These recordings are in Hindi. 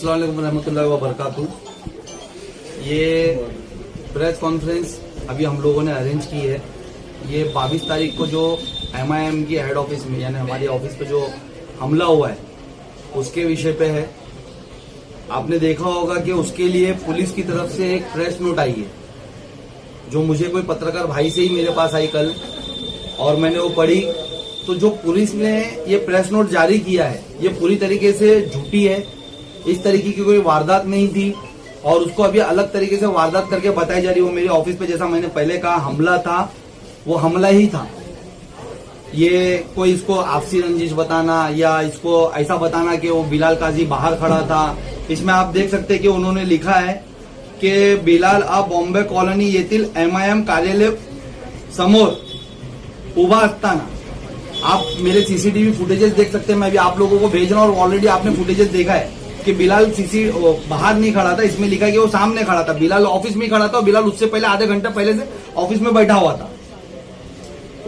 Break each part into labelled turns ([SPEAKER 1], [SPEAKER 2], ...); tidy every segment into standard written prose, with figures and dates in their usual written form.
[SPEAKER 1] अस्सलाम वालेकुम रहमतुल्लाहि व बरकातहू। ये प्रेस कॉन्फ्रेंस अभी हम लोगों ने अरेंज की है। ये 22 तारीख को जो MIM की हेड ऑफिस में यानी हमारे ऑफिस पे जो हमला हुआ है उसके विषय पे है। आपने देखा होगा कि उसके लिए पुलिस की तरफ से एक प्रेस नोट आई है जो मुझे कोई पत्रकार भाई से ही मेरे पास आई कल, और मैंने वो पढ़ी। तो जो पुलिस ने ये प्रेस नोट जारी किया है ये पूरी तरीके से झूठी है। इस तरीके की कोई वारदात नहीं थी और उसको अभी अलग तरीके से वारदात करके बताई जा रही है। वो मेरे ऑफिस पे जैसा मैंने पहले कहा हमला था, वो हमला ही था। ये कोई इसको आपसी रंजिश बताना या इसको ऐसा बताना कि वो बिलाल काजी बाहर खड़ा था, इसमें आप देख सकते हैं कि उन्होंने लिखा है कि बिलाल बॉम्बे कॉलोनी येथील MIM कार्यालय समोर उभा असताना। आप मेरे CCTV फुटेजेस देख सकते हैं, मैं भी आप लोगों को भेज रहा हूँ और ऑलरेडी आपने फुटेजेस देखा है कि बिलाल बाहर नहीं खड़ा था। इसमें लिखा है कि वो सामने खड़ा था। बिलाल ऑफिस में खड़ा था और बिलाल उससे पहले आधे घंटे पहले से ऑफिस में बैठा हुआ था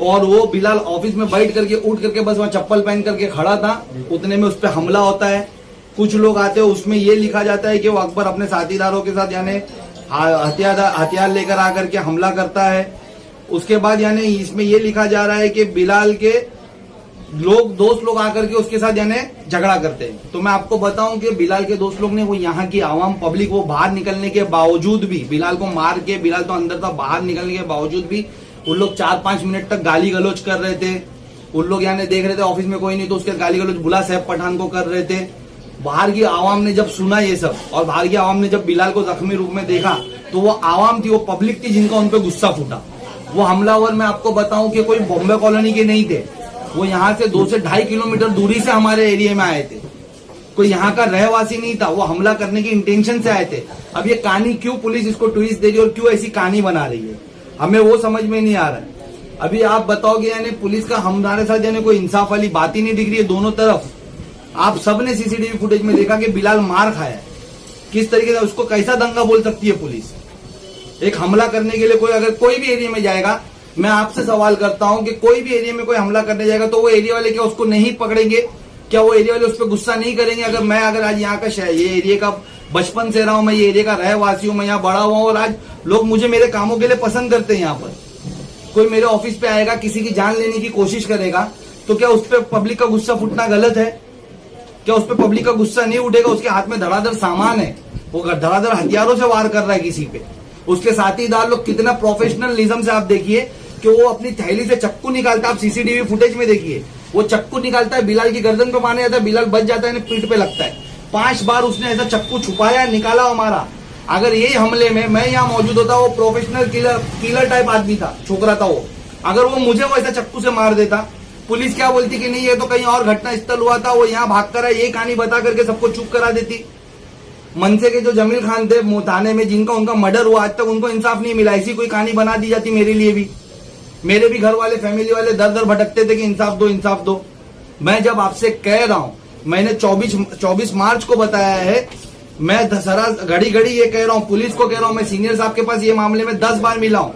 [SPEAKER 1] और वो बिलाल ऑफिस में बैठ करके उठ करके बस वहां चप्पल पहन करके खड़ा था। उतने में उस पर हमला होता है। कुछ लोग आते हैं, उसमें ये लिखा जाता है कि वो अकबर अपने साथीदारों के साथ यानी हथियार लेकर आकर के हमला करता है। उसके बाद यानी इसमें ये लिखा जा रहा है कि बिलाल के दोस्त लोग आकर के उसके साथ यानी झगड़ा करते हैं। तो मैं आपको बताऊं कि बिलाल के दोस्त लोग ने वो यहाँ की आवाम पब्लिक वो बाहर निकलने के बावजूद भी बिलाल को मार के, बिलाल तो अंदर था, बाहर निकलने के बावजूद भी उन लोग 4-5 मिनट तक गाली गलौज कर रहे थे। उन लोग यानी देख रहे थे ऑफिस में कोई नहीं तो उसके गाली गलौज बुला साहब पठान को कर रहे थे। बाहर की आवाम ने जब सुना ये सब और बाहर की आवाम ने जब बिलाल को जख्मी रूप में देखा तो वो आवाम थी, वो पब्लिक थी जिनका उन पर गुस्सा फूटा। वो हमलावर मैं आपको बताऊं कि कोई बॉम्बे कॉलोनी के नहीं थे, वो यहाँ से 2 से 2.5 किलोमीटर दूरी से हमारे एरिया में आए थे। कोई यहाँ का रहवासी नहीं था, वो हमला करने की इंटेंशन से आए थे। अब ये कहानी क्यों पुलिस इसको ट्विस्ट दे रही है और क्यों ऐसी कहानी बना रही है, हमें वो समझ में नहीं आ रहा है। अभी आप बताओगे यानी पुलिस का हमारे साथ यानी कोई इंसाफ वाली बात ही नहीं दिख रही है दोनों तरफ। आप सबने CCTV फुटेज में देखा कि बिलाल मार खाया है, किस तरीके से उसको कैसा दंगा बोल सकती है पुलिस। एक हमला करने के लिए कोई अगर कोई भी एरिया में जाएगा, मैं आपसे सवाल करता हूं कि कोई भी एरिया में कोई हमला करने जाएगा तो वो एरिया वाले क्या उसको नहीं पकड़ेंगे? क्या वो एरिया वाले उस पर गुस्सा नहीं करेंगे? अगर आज यहाँ का ये एरिया का बचपन से रहा हूं, मैं ये एरिया का रहवासी हूं, मैं यहाँ बड़ा हुआ हूं और आज लोग मुझे मेरे कामों के लिए पसंद करते हैं। यहाँ पर कोई मेरे ऑफिस पे आएगा, किसी की जान लेने की कोशिश करेगा तो क्या उस पर पब्लिक का गुस्सा फूटना गलत है? क्या उस पर पब्लिक का गुस्सा नहीं उठेगा? उसके हाथ में धड़ाधड़ सामान है, वो धड़ाधड़ हथियारों से वार कर रहा है किसी पे। उसके साथीदार लोग कितना प्रोफेशनलिज्म से आप देखिए कि वो अपनी थैली से चक्कू निकालता है। आप CCTV फुटेज में देखिए, वो चक्कू निकालता है, बिलाल की गर्दन पे मारने जाता है, बिलाल बच जाता है, पीठ पे लगता है। 5 बार उसने ऐसा चक्कू छुपाया, निकाला और मारा। अगर यही हमले में मैं यहाँ मौजूद होता, वो प्रोफेशनल किलर टाइप आदमी था, छोकरा था वो, अगर वो मुझे वो ऐसा चक्कू से मार देता, पुलिस क्या बोलती कि नहीं ये तो कहीं और घटना स्थल हुआ था, वो यहाँ भाग कर है, ये कहानी बता करके सबको चुप करा देती। मनसे के जो जमील खान थे थाने में, जिनका उनका मर्डर हुआ, आज तक उनको इंसाफ नहीं मिला। ऐसी कोई कहानी बना दी जाती मेरे लिए भी। मेरे भी घर वाले, फैमिली वाले दर दर भटकते थे कि इंसाफ दो, इंसाफ दो। मैं जब आपसे कह रहा हूं, मैंने 24 मार्च को बताया है, मैं दशहरा घड़ी घड़ी ये कह रहा हूं, पुलिस को कह रहा हूं, मैं सीनियर साहब के पास ये मामले में 10 बार मिला हूं।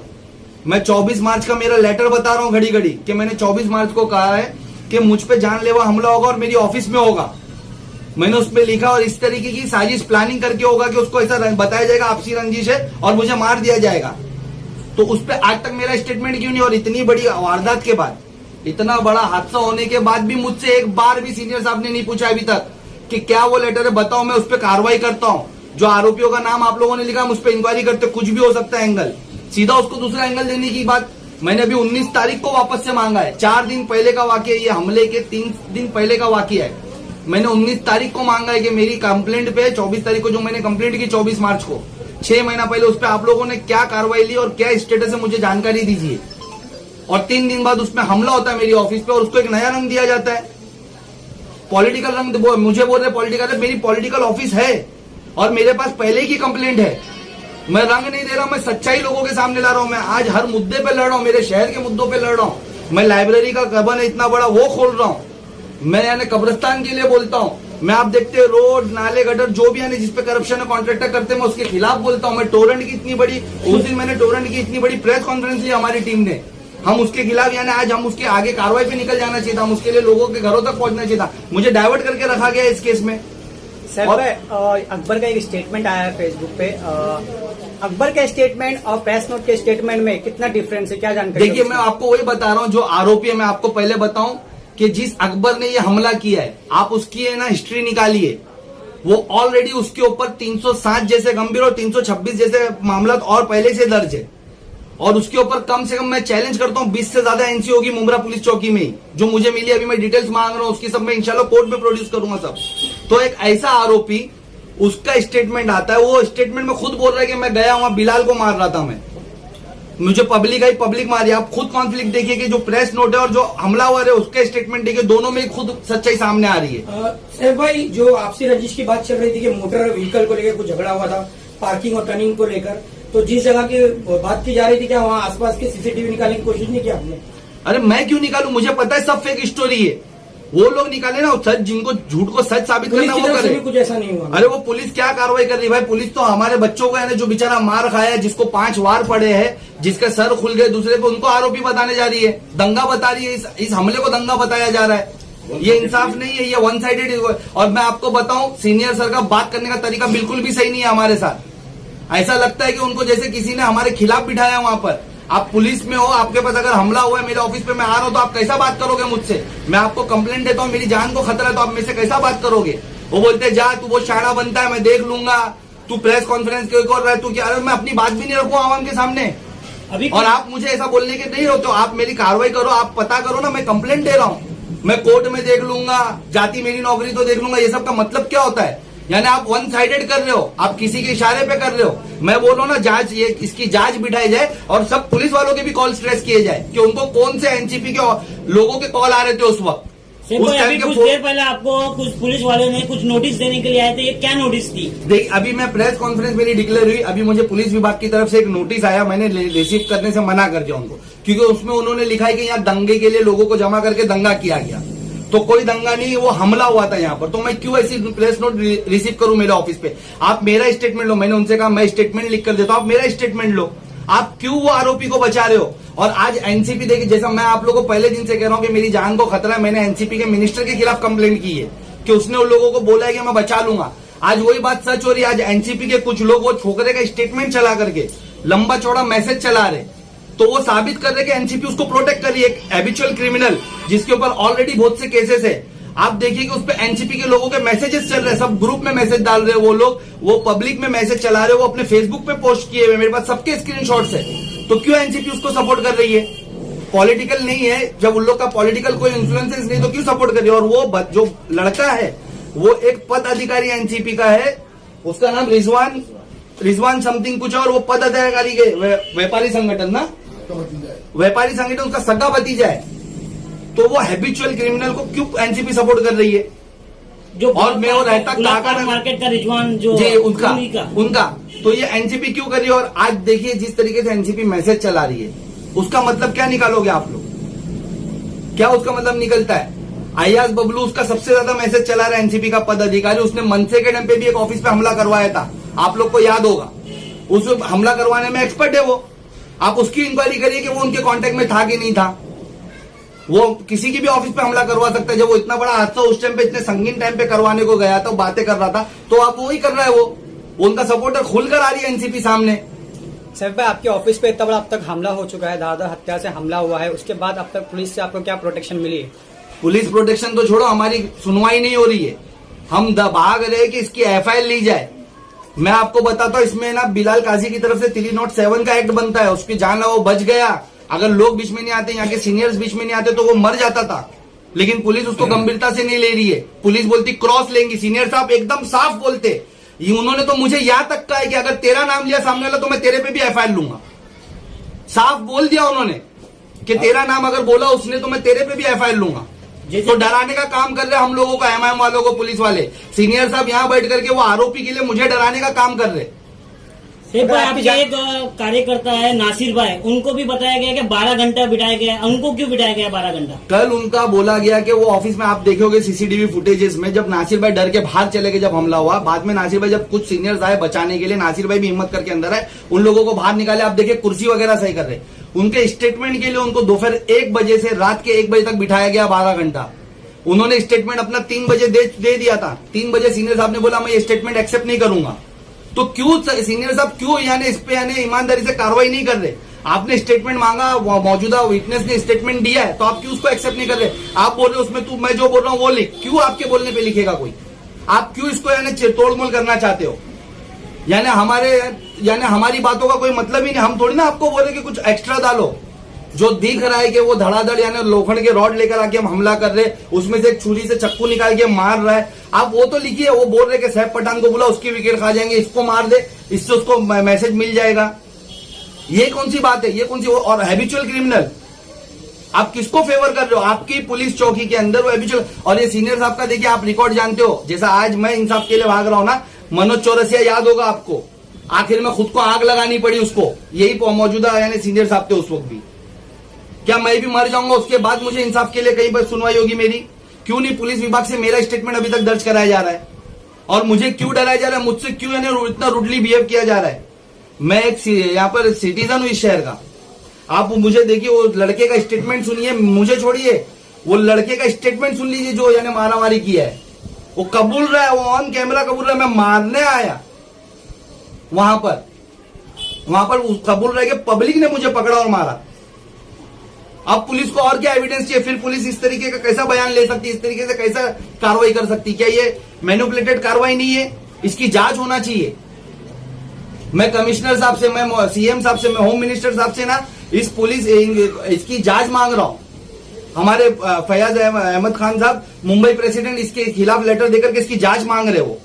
[SPEAKER 1] मैं 24 मार्च का मेरा लेटर बता रहा हूं घड़ी घड़ी कि मैंने 24 मार्च को कहा है कि मुझ पे जानलेवा हमला होगा और मेरी ऑफिस में होगा। मैंने उस पर लिखा और इस तरीके की साजिश प्लानिंग करके होगा कि उसको ऐसा बताया जाएगा आपसी रंजिश है और मुझे मार दिया जाएगा। तो उस पर आज तक मेरा स्टेटमेंट क्यों नहीं? और इतनी बड़ी वारदात के बाद, इतना बड़ा हादसा होने के बाद भी मुझसे एक बार भी सीनियर साहब ने नहीं पूछा अभी तक कि क्या वो लेटर है, बताओ, मैं उस पर कार्रवाई करता हूं। जो आरोपियों का नाम आप लोगों ने लिखा, उस पर इंक्वायरी करते, कुछ भी हो सकता है एंगल, सीधा उसको दूसरा एंगल देने की बात। मैंने अभी 19 तारीख को वापस से मांगा है। 4 दिन पहले का वाकया, ये हमले के 3 दिन पहले का वाकया है। मैंने 19 तारीख को मांगा है कि मेरी कंप्लेंट पे 24 तारीख को जो मैंने कंप्लेंट की 24 मार्च को, 6 महीना पहले उस पर आप लोगों ने क्या कार्रवाई ली और क्या स्टेटस है मुझे जानकारी दीजिए। और 3 दिन बाद उसमें हमला होता है मेरी ऑफिस पे और उसको एक नया रंग दिया जाता है, पॉलिटिकल रंग। मुझे बोल रहे पॉलिटिकल है, मेरी पॉलिटिकल ऑफिस है और मेरे पास पहले की कंप्लेंट है। मैं रंग नहीं दे रहा हूं, मैं सच्चाई लोगों के सामने ला रहा हूं। मैं आज हर मुद्दे पे लड़ रहा हूं, मेरे शहर के मुद्दों पे लड़ रहा हूं। मैं लाइब्रेरी का कबन है इतना बड़ा, वो खोल रहा हूं। मैं यानी कब्रिस्तान के लिए बोलता हूं। मैं आप देखते हैं रोड, नाले, गटर, जो भी यानी जिसपे करप्शन है कॉन्ट्रैक्टर करते हैं, मैं उसके खिलाफ बोलता हूं। मैं टोरेंट की इतनी बड़ी, उस दिन मैंने टोरेंट की इतनी बड़ी प्रेस कॉन्फ्रेंस ली हमारी टीम ने, हम उसके खिलाफ यानी आज हम उसके आगे कार्रवाई पे निकल जाना चाहिए था, हम उसके लिए लोगों के घरों तक पहुंचना चाहिए था। मुझे डाइवर्ट करके रखा गया इस केस में।
[SPEAKER 2] सर अकबर का एक स्टेटमेंट आया है फेसबुक पे। अकबर के स्टेटमेंट और प्रेस नोट के स्टेटमेंट में कितना डिफरेंस है, क्या जानकारी?
[SPEAKER 1] देखिए, मैं आपको वही बता रहा हूँ, जो आरोपी है, मैं आपको पहले बताऊं कि जिस अकबर ने ये हमला किया है, आप उसकी है ना हिस्ट्री निकालिए। वो ऑलरेडी उसके ऊपर 307 जैसे गंभीर और 326 जैसे मामला और पहले से दर्ज है, और उसके ऊपर कम से कम मैं चैलेंज करता हूं 20 से ज्यादा एनसी होगी मुमरा पुलिस चौकी में ही, जो मुझे मिली। अभी मैं डिटेल्स मांग रहा हूं, उसकी सब मैं इंशाल्लाह कोर्ट में प्रोड्यूस करूंगा सब। तो एक ऐसा आरोपी, उसका स्टेटमेंट आता है, वो स्टेटमेंट में खुद बोल रहा है कि मैं गया वहां बिलाल को मार रहा था, मैं मुझे पब्लिक आई, पब्लिक मारी। आप खुद कॉन्फ्लिक्ट देखिए कि जो प्रेस नोट है और जो हमलावर है उसका स्टेटमेंट देखिए, दोनों में खुद सच्चाई सामने आ रही है।
[SPEAKER 3] सैफ भाई, जो आपसी रंजिश की बात चल रही थी कि मोटर व्हीकल को लेकर कुछ झगड़ा हुआ था, पार्किंग और टर्निंग को लेकर, तो जिस जगह की बात की जा रही थी, क्या वहाँ आसपास के सीसीटीवी निकालने की कोशिश नहीं की आपने?
[SPEAKER 1] अरे मैं क्यों निकालू, मुझे पता है सब फेक स्टोरी है। वो लोग निकाले ना, सच, जिनको झूठ को सच साबित करना वो करे।
[SPEAKER 3] कुछ ऐसा नहीं हुआ।
[SPEAKER 1] अरे वो पुलिस क्या कार्रवाई कर रही है भाई? पुलिस तो हमारे बच्चों को है ना, जो बेचारा मार खाया है, जिसको 5 वार पड़े हैं, जिसके सर खुल गए दूसरे पे, उनको आरोपी बताने जा रही है, दंगा बता रही है। इस हमले को दंगा बताया जा रहा है। ये इंसाफ नहीं है, ये वन साइडेड। और मैं आपको बताऊं, सीनियर सर का बात करने का तरीका बिल्कुल भी सही नहीं है हमारे साथ। ऐसा लगता है कि उनको जैसे किसी ने हमारे खिलाफ बिठाया वहां पर। आप पुलिस में हो, आपके पास अगर हमला हुआ है, मेरे ऑफिस पे मैं आ रहा हूं, तो आप कैसा बात करोगे मुझसे? मैं आपको कंप्लेंट देता हूं, मेरी जान को खतरा है, तो आप मेरे से कैसा बात करोगे? वो बोलते जा, तू वो शाना बनता है, मैं देख लूंगा, तू प्रेस कॉन्फ्रेंस क्यों कर रहा है, तू क्या? अरे मैं अपनी बात भी नहीं रखूं आवाम के सामने अभी। और आप मुझे ऐसा बोलने के नहीं हो, तो आप मेरी कार्रवाई करो, आप पता करो ना, मैं कंप्लेंट दे रहा हूं, मैं कोर्ट में देख लूंगा, जाती मेरी नौकरी तो देख लूंगा। ये सब का मतलब क्या होता है? यानी आप वन साइडेड कर रहे हो, आप किसी के इशारे पे कर रहे हो। मैं बोल रहा हूं ना, जांच, ये इसकी जांच बिठाई जाए और सब पुलिस वालों के भी कॉल स्ट्रेस किए जाए कि उनको कौन से एनसीपी के लोगों के कॉल आ रहे थे उस वक्त।
[SPEAKER 4] अभी कुछ देर पहले आपको कुछ पुलिस वालों ने कुछ नोटिस देने के लिए आए थे, ये क्या नोटिस थी?
[SPEAKER 1] देख, अभी मैं प्रेस कॉन्फ्रेंस मेरी डिक्लेयर हुई, अभी मुझे पुलिस विभाग की तरफ से एक नोटिस आया, मैंने रिसीव करने से मना कर दिया उनको, क्योंकि उसमें उन्होंने लिखा है कि यहाँ दंगे के लिए लोगों को जमा करके दंगा किया गया। तो कोई दंगा नहीं, वो हमला हुआ था यहाँ पर। तो मैं क्यों ऐसी प्रेस नोट रिसीव करूं मेरे ऑफिस पे? आप मेरा स्टेटमेंट लो। मैंने उनसे कहा मैं स्टेटमेंट लिख कर देता हूं, आप मेरा स्टेटमेंट लो। आप क्यों वो आरोपी को बचा रहे हो? और आज एनसीपी देखिए, जैसा मैं आप लोगों को पहले दिन से कह रहा हूं कि मेरी जान को खतरा है, मैंने एनसीपी के मिनिस्टर के खिलाफ कंप्लेंट की है कि उसने उन लोगों को बोला है कि मैं बचा लूंगा। आज वही बात सच हो रही है। आज एनसीपी के कुछ लोग वो छोकरे का स्टेटमेंट चला करके लंबा चौड़ा मैसेज चला रहे, तो वो साबित कर रहे कि एनसीपी उसको प्रोटेक्ट कर रही है। एक हैबिचुअल क्रिमिनल जिसके ऊपर ऑलरेडी बहुत से केसेस है, आप देखिए कि उस पर एनसीपी के लोगों के मैसेजेस चल रहे हैं, सब ग्रुप में मैसेज डाल रहे हैं वो लोग, वो पब्लिक में मैसेज चला रहे हैं, वो अपने फेसबुक पे पोस्ट किए हुए, मेरे पास सबके स्क्रीनशॉट्स है। तो क्यों एनसीपी उसको सपोर्ट कर रही है? पॉलिटिकल नहीं है, जब उन लोग का पॉलिटिकल कोई इन्फ्लुएंसेस नहीं, तो क्यों सपोर्ट कर रही है? और वो जो लड़का है, वो एक पद अधिकारी एनसीपी का है, उसका नाम रिजवान समथिंग कुछ, और वो पद अधिकारी के व्यापारी संगठन ना, व्यापारी संगठन उसका सगा भतीजा है। तो वो हैबिचुअल क्रिमिनल को क्यों एनसीपी सपोर्ट कर रही है?
[SPEAKER 4] जो
[SPEAKER 1] और मैं वो रहता काका
[SPEAKER 4] मार्केट का रिजवान जो
[SPEAKER 1] जी उनका तो ये एनसीपी क्यों कर रही है? और आज देखिए जिस तरीके से एनसीपी मैसेज चला रही है, उसका मतलब क्या निकालोगे आप लोग? क्या उसका मतलब निकलता है? अयाज बबलू उसका सबसे ज्यादा मैसेज चला रहा है, एनसीपी का पद अधिकारी। उसने मनसे के टाइम पे भी एक ऑफिस पे हमला करवाया था, आप लोग को याद होगा। उस हमला करवाने में एक्सपर्ट है वो। आप उसकी इंक्वायरी करिए कि वो उनके कांटेक्ट में था कि नहीं था। वो किसी की भी ऑफिस पे हमला करवा सकता है। जब वो इतना बड़ा हादसा उस टाइम पे, इतने संगीन टाइम पे करवाने को गया था, बातें कर रहा था, तो आप वही कर रहा है। वो उनका सपोर्टर खुलकर आ रही है एनसीपी सामने।
[SPEAKER 2] सर भाई, आपके ऑफिस पे इतना बड़ा अब तक हमला हो चुका है, दादा हत्या से हमला हुआ है, उसके बाद अब तक पुलिस से आपको क्या प्रोटेक्शन मिली है?
[SPEAKER 1] पुलिस प्रोटेक्शन तो छोड़ो, हमारी सुनवाई नहीं हो रही है। हम भाग रहे हैं कि इसकी एफआईआर ली जाए। मैं आपको बताता हूँ, इसमें ना बिलाल काजी की तरफ से 307 का एक्ट बनता है। उसकी जान वो बच गया। अगर लोग बीच में नहीं आते, यहाँ के सीनियर्स बीच में नहीं आते, तो वो मर जाता था। लेकिन पुलिस उसको गंभीरता से नहीं ले रही है। पुलिस बोलती क्रॉस लेंगी। सीनियर साहब एकदम साफ बोलते, उन्होंने तो मुझे यहां तक कहा है कि अगर तेरा नाम लिया सामने वाला तो मैं तेरे पे भी एफआईआर लूंगा। साफ बोल दिया उन्होंने कि तेरा नाम अगर बोला उसने तो मैं तेरे पे भी एफआईआर लूंगा। तो डराने का काम कर रहे हम लोगों को, एमआईएम वालों को, पुलिस वाले। सीनियर साहब यहाँ बैठ करके वो आरोपी के लिए मुझे डराने का काम कर रहे।
[SPEAKER 4] आपके एक कार्यकर्ता है नासिर भाई, उनको भी बताया गया कि 12 घंटा बिठाया गया। उनको क्यों बिठाया गया 12 घंटा?
[SPEAKER 1] कल उनका बोला गया कि वो ऑफिस में, आप देखोगे सीसीटीवी फुटेजेस में, जब नासिर भाई डर के बाहर चले गए, जब हमला हुआ, बाद में नासिर भाई जब कुछ सीनियर्स आए बचाने के लिए, नासिर भाई भी हिम्मत करके अंदर आए, उन लोगों को बाहर निकाले। आप देखिए कुर्सी वगैरह सही कर रहे। उनके स्टेटमेंट के लिए उनको दोपहर 1 बजे से रात के 1 बजे तक बिठाया गया 12 घंटा। उन्होंने स्टेटमेंट अपना 3 बजे दे दिया था। 3 बजे सीनियर साहब ने बोला मैं ये स्टेटमेंट एक्सेप्ट नहीं करूंगा। तो क्यों सीनियर साहब क्यों यानी इस पे यानी ईमानदारी से कार्रवाई नहीं कर रहे? आपने स्टेटमेंट मांगा, मौजूदा विटनेस ने स्टेटमेंट दिया है, तो आप क्यों उसको एक्सेप्ट नहीं कर रहे? आप बोल रहे उसमें तू मैं जो बोल रहा हूं वो लिख, क्यों आपके बोलने पे लिखेगा कोई? आप क्यों इसको यानी तोड़मोड़ करना चाहते हो? यानी हमारी बातों का कोई मतलब ही नहीं। हम थोड़ी ना आपको बोले कि कुछ एक्स्ट्रा डालो। जो दिख रहा है कि वो धड़ाधड़ यानी लोखंड के रॉड लेकर आके हम हमला कर रहे, उसमें से एक छुरी से चक्कू निकाल के मार रहा है, आप वो तो लिखिए। वो बोल रहे कि सैफ पठान को बोला उसकी विकेट खा जाएंगे, इसको मार दे, इससे उसको मैसेज मिल जाएगा। ये कौन सी बात है? ये कौन सी? और हैबिचुअल क्रिमिनल आप किसको फेवर कर रहे हो? आपकी पुलिस चौकी के अंदर वो हैबिचुअल। और ये सीनियर साहब का देखिए आप रिकॉर्ड जानते हो, जैसा आज मैं इंसाफ के लिए भाग रहा हूं ना, मनोज चौरसिया याद होगा आपको, आखिर में खुद को आग लगानी पड़ी उसको, यही मौजूदा यानी सीनियर साहब थे उस वक्त भी। क्या मैं भी मर जाऊंगा उसके बाद मुझे इंसाफ के लिए कहीं पर सुनवाई होगी मेरी? क्यों नहीं पुलिस विभाग से मेरा स्टेटमेंट अभी तक दर्ज कराया जा रहा है? और मुझे क्यों डराया जा रहा है? मुझसे क्यों यानी इतना रूडली बिहेव किया जा रहा है? मैं एक यहाँ पर सिटीजन हूं इस शहर का। आप मुझे देखिए, वो लड़के का स्टेटमेंट सुनिए, मुझे छोड़िए, वो लड़के का स्टेटमेंट सुन लीजिए जो यानी मारामारी किया है। वो कबूल रहा है, वो ऑन कैमरा कबूल रहा है मैं मारने आया। वहां पर कबूल रह के पब्लिक ने मुझे पकड़ा और मारा। अब पुलिस को और क्या एविडेंस चाहिए? फिर पुलिस इस तरीके का कैसा बयान ले सकती है? इस तरीके से कैसा कार्रवाई कर सकती? क्या ये मैनिपुलेटेड कार्रवाई नहीं है? इसकी जांच होना चाहिए। मैं कमिश्नर साहब से, मैं सीएम साहब से, मैं होम मिनिस्टर साहब से ना इसकी जांच मांग रहा हूं। हमारे फैयाज अहमद खान साहब मुंबई प्रेसिडेंट इसके खिलाफ लेटर देकर के इसकी जांच मांग रहे हो।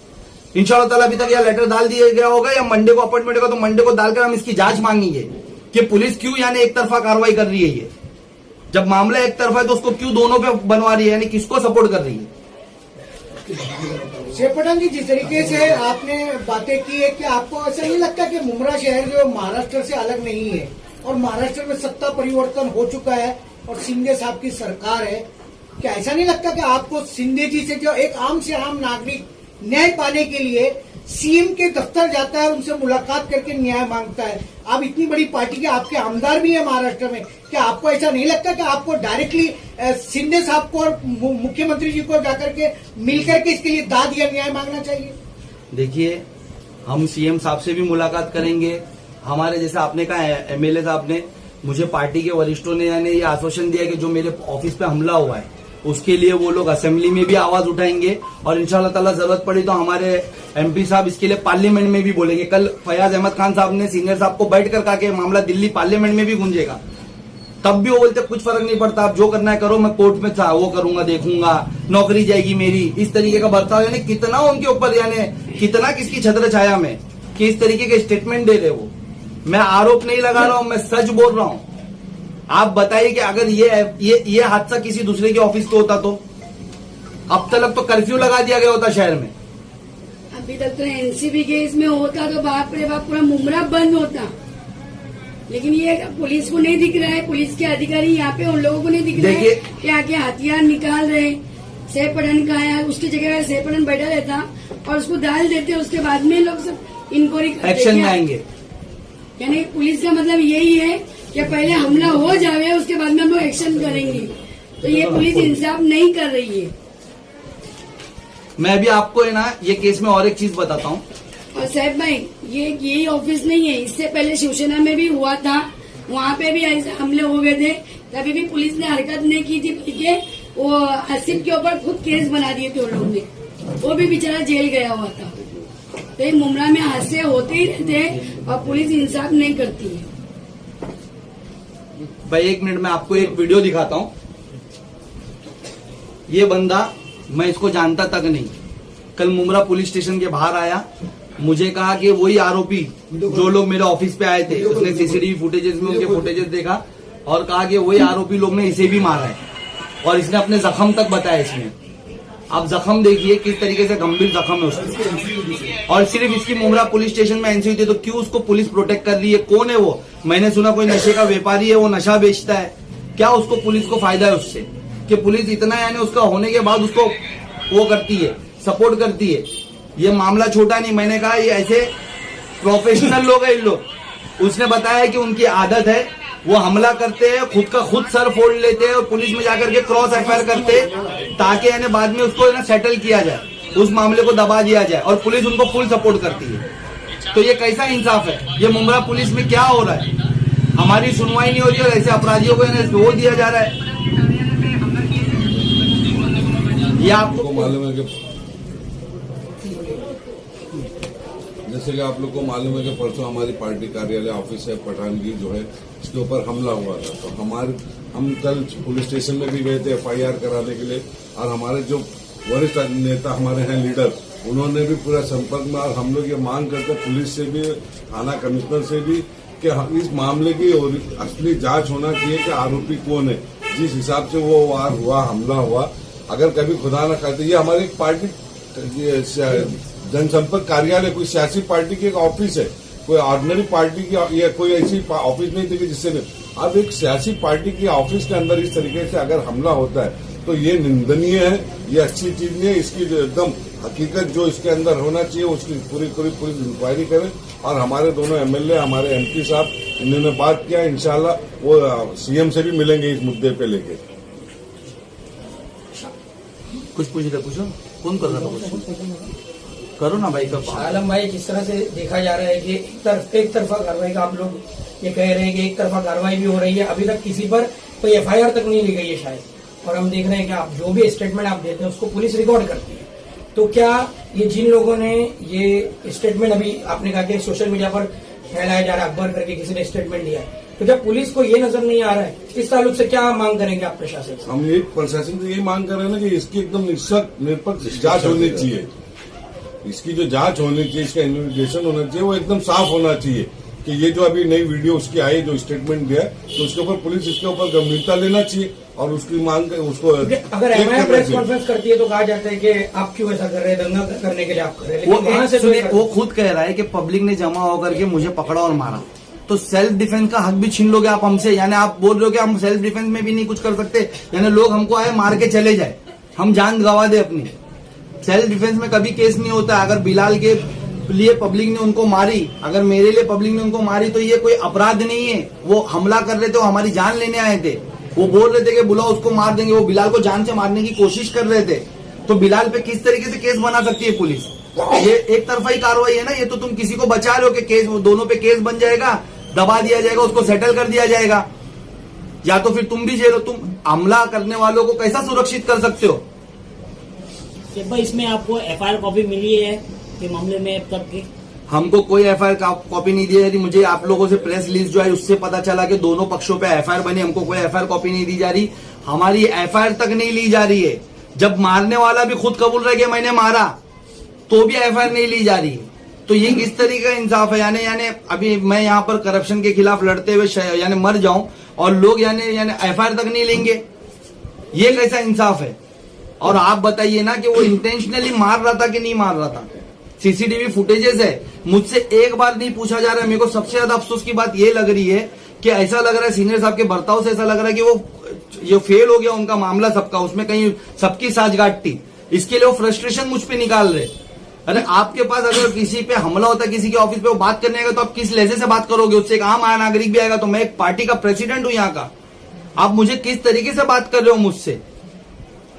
[SPEAKER 1] इंशाल्लाह ताला अभी तक यह लेटर डाल दिया गया होगा या मंडे को अपॉइंटमेंट होगा, तो मंडे को डालकर हम इसकी जांच मांगेंगे कि पुलिस क्यों यानी एक तरफा कार्रवाई कर रही है। ये जब मामला एक तरफा है तो उसको क्यों दोनों पे बनवा रही है, यानी किसको सपोर्ट कर रही है?
[SPEAKER 5] सैफ पठान जी, जिस तरीके से आपने बातें की है, कि आपको ऐसा नहीं लगता कि मुंब्रा शहर जो महाराष्ट्र से अलग नहीं है और महाराष्ट्र में सत्ता परिवर्तन हो चुका है और शिंदे साहब की सरकार है? क्या ऐसा नहीं लगता कि आपको शिंदे जी से, जो एक आम से आम नागरिक न्याय पाने के लिए सीएम के दफ्तर जाता है और उनसे मुलाकात करके न्याय मांगता है, आप इतनी बड़ी पार्टी के आपके आमदार भी है महाराष्ट्र में, क्या आपको ऐसा नहीं लगता कि आपको डायरेक्टली शिंदे साहब को और मुख्यमंत्री जी को जाकर के मिलकर के इसके लिए दाद या न्याय मांगना चाहिए?
[SPEAKER 1] देखिए, हम सीएम साहब से भी मुलाकात करेंगे। हमारे जैसे आपने कहा एमएलए साहब ने, मुझे पार्टी के वरिष्ठों ने यानी ये आश्वासन दिया कि जो मेरे ऑफिस पे हमला हुआ है उसके लिए वो लोग असेंबली में भी आवाज उठाएंगे और इंशाल्लाह ताला जरूरत पड़ी तो हमारे एमपी साहब इसके लिए पार्लियामेंट में भी बोलेंगे। कल फैयाज अहमद खान साहब ने सीनियर साहब को बैठ कर कहा कि मामला दिल्ली पार्लियामेंट में भी गूंजेगा, तब भी वो बोलते कुछ फर्क नहीं पड़ता, आप जो करना है करो, मैं कोर्ट में वो करूंगा, देखूंगा, नौकरी जाएगी मेरी। इस तरीके का बर्ताव यानी कितना उनके ऊपर यानी कितना किसकी छत्र छाया में कि इस तरीके के स्टेटमेंट दे रहे हो। मैं आरोप नहीं लगा रहा हूं, मैं सच बोल रहा हूं। आप बताइए कि अगर ये हादसा किसी दूसरे के ऑफिस पे होता तो अब तक तो कर्फ्यू लगा दिया गया होता शहर में।
[SPEAKER 6] अभी तक तो एनसीबी केस में होता तो बाप रे बाप पूरा मुंब्रा बंद होता, लेकिन ये पुलिस को नहीं दिख रहा है, पुलिस के अधिकारी यहाँ पे उन लोगों को नहीं दिख रहा है कि आके हथियार निकाल रहे। सैफ पठान का है, उसकी जगह सैफ पठान बैठा रहता और उसको डाल देते, उसके बाद में लोग सब इंक्वायरी
[SPEAKER 1] एक्शन में आएंगे।
[SPEAKER 6] यानी पुलिस का मतलब यही है कि पहले हमला हो जाए उसके बाद में हम लोग एक्शन करेंगे, तो ये पुलिस इंसाफ नहीं कर रही है।
[SPEAKER 1] मैं भी आपको है ना ये केस में और एक चीज बताता हूँ।
[SPEAKER 6] और सैफ भाई, ये यही ऑफिस नहीं है, इससे पहले शिवसेना में भी हुआ था, वहाँ पे भी ऐसे हमले हो गए थे, तभी भी पुलिस ने हरकत नहीं की थी, बल्कि वो आसिफ के ऊपर खुद केस बना दिए थे उन लोगों ने, वो भी बेचारा जेल गया हुआ था। तो मुमरा में हादसे होते ही रहते हैं और पुलिस इंसाफ नहीं करती है।
[SPEAKER 1] भाई एक मिनट में आपको एक वीडियो दिखाता हूँ। ये बंदा मैं इसको जानता तक नहीं, कल मुमरा पुलिस स्टेशन के बाहर आया, मुझे कहा कि वही आरोपी जो लोग मेरे ऑफिस पे आए थे, उसने सीसीटीवी फुटेजेस में उनके फुटेजेस देखा और कहा कि वही आरोपी लोग ने इसे भी मारा है और इसने अपने जख्म तक बताया। इसमें आप जख्म देखिए किस तरीके से गंभीर जख्म है उसके, और सिर्फ इसकी मुमरा पुलिस स्टेशन में एनसीयू थी, तो क्यों उसको पुलिस प्रोटेक्ट कर रही है? कौन है वो? मैंने सुना कोई नशे का व्यापारी है, वो नशा बेचता है। क्या उसको पुलिस को फायदा है उससे कि पुलिस इतना यानी उसका होने के बाद उसको वो करती है, सपोर्ट करती है? ये मामला छोटा नहीं, मैंने कहा ये ऐसे प्रोफेशनल लोग हैं इन लोग। उसने बताया कि उनकी आदत है, वो हमला करते हैं, खुद का खुद सर फोड़ लेते हैं और पुलिस में जाकर के क्रॉस एफआईआर करते हैं ताकि यानी बाद में उसको ना सेटल किया जाए, उस मामले को दबा दिया जाए और पुलिस उनको फुल सपोर्ट करती है। तो ये कैसा इंसाफ है? ये मुमरा पुलिस में क्या हो रहा है? हमारी सुनवाई नहीं हो रही है और ऐसे अपराधियों को वो दिया जा रहा है। ये आपको
[SPEAKER 7] मालूम है कि जैसे कि आप लोग को मालूम है कि परसों हमारी पार्टी कार्यालय ऑफिस है पठानगी जो है इसके ऊपर हमला हुआ था। तो हम कल पुलिस स्टेशन में भी गए थे FIR कराने के लिए और हमारे जो वरिष्ठ नेता हमारे हैं लीडर, उन्होंने भी पूरा संपर्क में, और हम लोग ये मांग करते पुलिस से भी, थाना कमिश्नर से भी कि इस मामले की असली जांच होना चाहिए कि आरोपी कौन है, जिस हिसाब से वो वार हुआ, हमला हुआ। अगर कभी खुदा न खाते, ये हमारी पार्टी जनसंपर्क कार्यालय कोई सियासी पार्टी की एक ऑफिस है, कोई ऑर्डिनरी पार्टी की या कोई ऐसी ऑफिस नहीं थी कि जिससे अब एक सियासी पार्टी की ऑफिस के अंदर इस तरीके से अगर हमला होता है तो ये निंदनीय है, ये अच्छी चीज नहीं है। इसकी जो एकदम हकीकत जो इसके अंदर होना चाहिए उसकी पूरी पुलिस इंक्वायरी करे। और हमारे दोनों MLA, हमारे MP साहब, इन्होंने बात किया, इंशाल्लाह वो CM से भी मिलेंगे इस मुद्दे पे लेके।
[SPEAKER 1] कुछ पूछो, कौन कर रहा था? करो ना भाई। कब
[SPEAKER 3] आलम भाई, जिस तरह से देखा जा रहा है कि एक तरफा कार्रवाई का आप लोग ये कह रहे हैं कि एक तरफा कार्रवाई भी हो रही है, अभी तक किसी पर कोई FIR तक नहीं ली गई है शायद, और हम देख रहे हैं कि आप जो भी स्टेटमेंट आप देते हैं उसको पुलिस रिकॉर्ड करती है। तो क्या ये जिन लोगों ने ये स्टेटमेंट, अभी आपने कहा कि सोशल मीडिया पर फैलाया जा रहा है, अकबर करके किसी ने स्टेटमेंट दिया है, तो जब पुलिस को ये नजर नहीं आ रहा है, इस ताल्लुक से क्या मांग करेंगे आप प्रशासन से?
[SPEAKER 7] हम ये प्रशासन से यही मांग कर रहे हैं ना कि इसकी एकदम निष्पक्ष जांच होनी चाहिए। इसकी जो जांच होनी चाहिए, इसका इन्वेस्टिगेशन होना चाहिए, वो एकदम साफ होना चाहिए कि ये जो अभी नई वीडियो उसकी आई, जो स्टेटमेंट दिया, तो उसके ऊपर पुलिस इसके ऊपर गंभीरता लेना चाहिए और उसकी मांग उसको
[SPEAKER 3] अगर MIM प्रेस कॉन्फ्रेंस करती है तो कहा जाता है कि आप क्यों ऐसा कर रहे हैं, दंगा करने के लिए आप कर रहे हैं, लेकिन वहां से
[SPEAKER 1] वो खुद कह रहा है कि पब्लिक ने जमा होकर के मुझे पकड़ा और मारा, तो सेल्फ डिफेंस का हक भी छीन लोगे आप हमसे। यानी आप बोल रहे हो कि हम सेल्फ डिफेंस में भी नहीं कुछ कर सकते, यानी लोग हमको आए मार के चले जाए, हम जान गंवा दे अपनी। सेल्फ डिफेंस में कभी केस नहीं होता। अगर बिलाल के लिए पब्लिक ने उनको मारी, अगर मेरे लिए पब्लिक ने उनको मारी, तो ये कोई अपराध नहीं है। वो हमला कर रहे थे, वो हमारी जान लेने आए थे, वो बोल रहे थे कि बुलाओ उसको मार देंगे, वो बिलाल को जान से मारने की कोशिश कर रहे थे। तो बिलाल पे किस तरीके से केस बना सकती है पुलिस? ये एक तरफा ही कार्रवाई है ना। ये तो तुम किसी को बचा रहे हो कि केस, दोनों पे केस बन जाएगा, दबा दिया जाएगा, उसको सेटल कर दिया जाएगा, या तो फिर तुम भी जेल हो। तुम हमला करने वालों को कैसा सुरक्षित कर सकते हो?
[SPEAKER 4] इसमें आपको FIR कॉपी मिली है के मामले में अब तक की?
[SPEAKER 1] हमको कोई FIR कॉपी नहीं दी है। मुझे आप लोगों से प्रेस रिलीज जो है उससे पता चला कि दोनों पक्षों पे FIR बनी, हमको कोई FIR कॉपी नहीं दी जा रही, हमारी FIR तक नहीं ली जा रही है। जब मारने वाला भी खुद कबूल रह गया मैंने मारा, तो भी FIR नहीं ली जा रही है। तो ये किस तरीके का इंसाफ है? यानी अभी मैं यहाँ पर करप्शन के खिलाफ लड़ते हुए यानी मर जाऊं और लोग यानी FIR तक नहीं लेंगे, ये कैसा इंसाफ है? और आप बताइए ना कि वो इंटेंशनली मार रहा था कि नहीं मार रहा था? CCTV फुटेजेस है, मुझसे एक बार नहीं पूछा जा रहा है। मेरे को सबसे ज्यादा अफसोस की बात ये लग रही है कि ऐसा लग रहा है सीनियर साहब के बर्ताव से ऐसा लग रहा है कि वो ये फेल हो गया उनका मामला सबका, उसमें कहीं सबकी साझगाट थी, इसके लिए वो फ्रस्ट्रेशन मुझ पे निकाल रहे। अरे आपके पास अगर किसी पे हमला होता है, किसी के ऑफिस पे वो बात करने आएगा, तो आप किस लहजे से बात करोगे? उससे एक आम नागरिक भी आएगा। तो मैं एक पार्टी का प्रेसिडेंट हूं यहाँ का, आप मुझे किस तरीके से बात कर रहे हो मुझसे?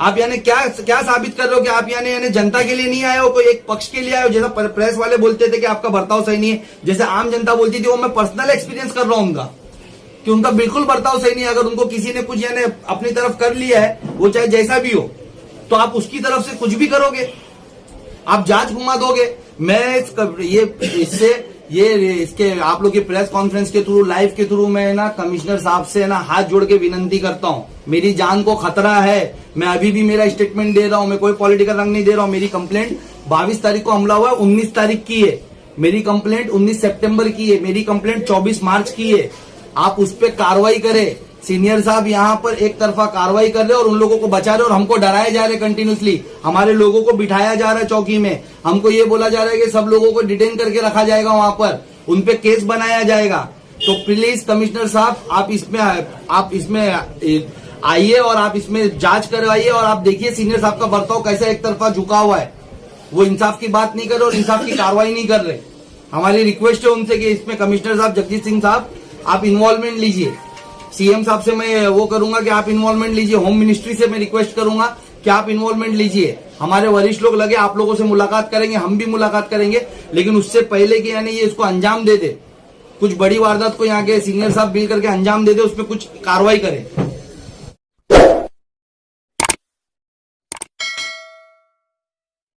[SPEAKER 1] आप यानी क्या साबित कर रहे हो कि आप यानी जनता के लिए नहीं आए हो, कोई एक पक्ष के लिए आए हो? जैसा प्रेस वाले बोलते थे कि आपका बर्ताव सही नहीं है, जैसे आम जनता बोलती थी, वो मैं पर्सनल एक्सपीरियंस कर रहा हूं उनका कि उनका बिल्कुल बर्ताव सही नहीं है। अगर उनको किसी ने कुछ यानी अपनी तरफ कर लिया है, वो चाहे जैसा भी हो, तो आप उसकी तरफ से कुछ भी करोगे, आप जांच घुमा दोगे। मैं इसके आप लोग की प्रेस कॉन्फ्रेंस के थ्रू, लाइव के थ्रू मैं ना कमिश्नर साहब से ना हाथ जोड़ के विनती करता हूं, मेरी जान को खतरा है। मैं अभी भी मेरा स्टेटमेंट दे रहा हूं, मैं कोई पॉलिटिकल रंग नहीं दे रहा हूं। मेरी कंप्लेंट 22 तारीख को हमला हुआ है, 19 तारीख की है। मेरी कंप्लेंट 19 सितंबर की है, मेरी कंप्लेंट 24 मार्च की है। आप उस पर कार्रवाई करें। सीनियर साहब यहाँ पर एक तरफा कार्रवाई कर रहे और उन लोगों को बचा रहे और हमको डराए जा रहे कंटिन्यूसली। हमारे लोगों को बिठाया जा रहा है चौकी में, हमको ये बोला जा रहा है कि सब लोगों को डिटेन करके रखा जाएगा, वहां पर उन पे केस बनाया जाएगा। तो प्लीज कमिश्नर साहब, आप इसमें आइए और आप इसमें जांच करवाइए और आप देखिए सीनियर साहब का बर्ताव कैसा एक तरफा झुका हुआ है। वो इंसाफ की बात नहीं कर रहे और इंसाफ की कार्रवाई नहीं कर रहे। हमारी रिक्वेस्ट है उनसे कि इसमें कमिश्नर साहब जगजीत सिंह साहब आप इन्वॉल्वमेंट लीजिए। CM साहब से मैं वो करूंगा कि आप इन्वॉल्वमेंट लीजिए। होम मिनिस्ट्री से मैं रिक्वेस्ट करूंगा कि आप इन्वॉल्वमेंट लीजिए, हमारे वरिष्ठ लोग लगे आप लोगों से मुलाकात करेंगे, हम भी मुलाकात करेंगे, लेकिन उससे पहले कि यानी ये इसको अंजाम दे दे, कुछ बड़ी वारदात को यहाँ के सीनियर साहब मिल करके अंजाम दे दे, उस पर कुछ कार्रवाई करे।